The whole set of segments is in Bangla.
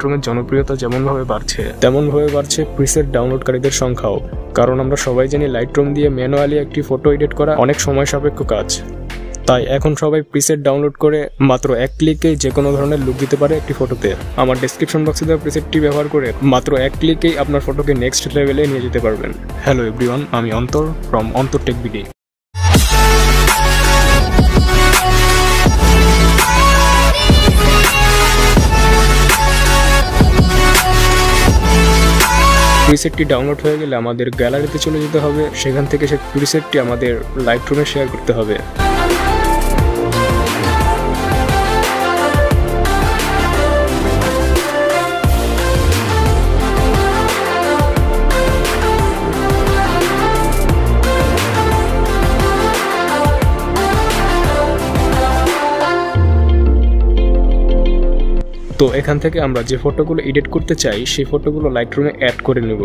লাইটরুমের জনপ্রিয়তা যেমনভাবে বাড়ছে তেমনভাবে বাড়ছে প্রিসেট ডাউনলোডকারীদের সংখ্যাও। কারণ আমরা সবাই জানি লাইটরুম দিয়ে ম্যানুয়ালি একটি ফটো এডিট করা অনেক সময় সাপেক্ষ কাজ। তাই এখন সবাই প্রিসেট ডাউনলোড করে মাত্র এক ক্লিকেই যে কোনো ধরনের লুক দিতে পারে একটি ফটোতে। আমার ডেসক্রিপশন বক্সে দেওয়া প্রিসেটটি ব্যবহার করে মাত্র এক ক্লিকেই আপনার ফটোকে নেক্সট লেভেলে নিয়ে যেতে পারবেন। হ্যালো এভরিওয়ান, আমি অন্তর ফ্রম অন্তর টেক বিডি। প্রিসেটটি ডাউনলোড হয়ে গেলে আমাদের গ্যালারিতে চলে যেতে হবে, সেখান থেকে সেই প্রিসেটটি আমাদের লাইটরুমে শেয়ার করতে হবে। তো এখান থেকে আমরা যে ফটোগুলো এডিট করতে চাই সেই ফটোগুলো লাইটরুমে অ্যাড করে নেব।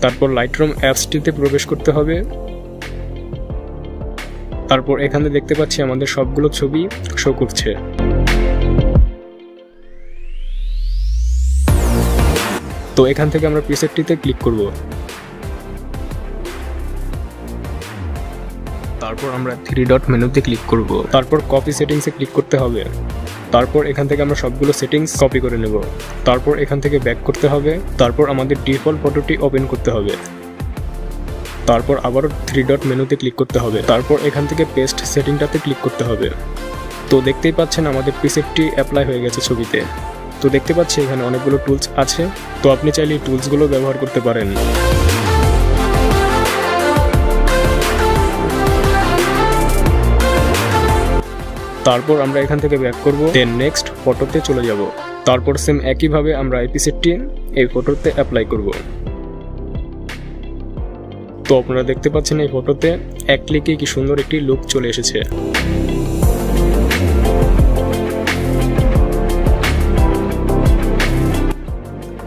তারপর লাইটরুম অ্যাপসটিতে প্রবেশ করতে হবে। তারপর এখানে দেখতে পাচ্ছি আমাদের সবগুলো ছবি শো করছে। তো এখান থেকে আমরা প্রিসেটটিতে ক্লিক করব। তারপর আমরা 3 ডট মেনুতে ক্লিক করব। তারপর কপি সেটিংসে ক্লিক করতে হবে। তারপর এখান থেকে আমরা সবগুলো সেটিংস কপি করে নেব। তারপর এখান থেকে ব্যাক করতে হবে। তারপর আমাদের ডিফল্ট ফটোটি ওপেন করতে হবে। তারপর আবারও 3 ডট মেনুতে ক্লিক করতে হবে। তারপর এখান থেকে পেস্ট সেটিংটাতে ক্লিক করতে হবে। তো দেখতেই পাচ্ছেন আমাদের প্রিসেটটি অ্যাপ্লাই হয়ে গেছে ছবিতে। তো দেখতে পাচ্ছি এখানে অনেকগুলো টুলস আছে, তো আপনি চাইলে এই টুলসগুলো ব্যবহার করতে পারেন। তারপর আমরা এখান থেকে ব্যাক করব, দেন নেক্সট ফটোতে চলে যাব। তারপর সেম একইভাবে আমরা এই প্রিসেটটি এই ফটোতে অ্যাপ্লাই করব। তো আপনারা দেখতে পাচ্ছেন এই ফটোতে এক ক্লিকে কি সুন্দর একটি লুক চলে এসেছে।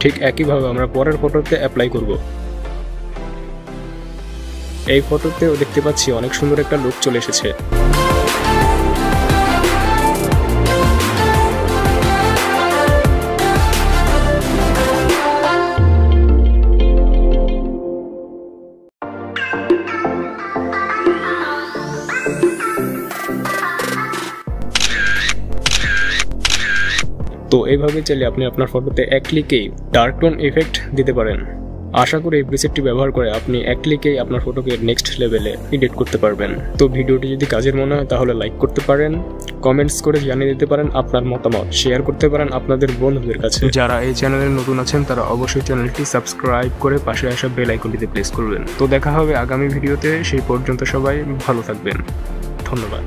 ঠিক একইভাবে আমরা পরের ফটোতে অ্যাপ্লাই করব। এই ফটোতেও দেখতে পাচ্ছি অনেক সুন্দর একটা লুক চলে এসেছে। তো এইভাবে চাইলে আপনি আপনার ফটোতে এক ক্লিকেই ডার্ক টোন ইফেক্ট দিতে পারেন। আশা করি এই প্রিসেটটি ব্যবহার করে আপনি এক ক্লিকেই আপনার ফটোকে নেক্সট লেভেলে এডিট করতে পারবেন। তো ভিডিওটি যদি কাজের মনে হয় তাহলে লাইক করতে পারেন, কমেন্টস করে জানিয়ে দিতে পারেন আপনার মতামত, শেয়ার করতে পারেন আপনাদের বন্ধুদের কাছে। যারা এই চ্যানেলে নতুন আছেন তারা অবশ্যই চ্যানেলটি সাবস্ক্রাইব করে পাশে আসা বেল আইকনটিতে প্রেস করবেন। তো দেখা হবে আগামী ভিডিওতে, সেই পর্যন্ত সবাই ভালো থাকবেন। ধন্যবাদ।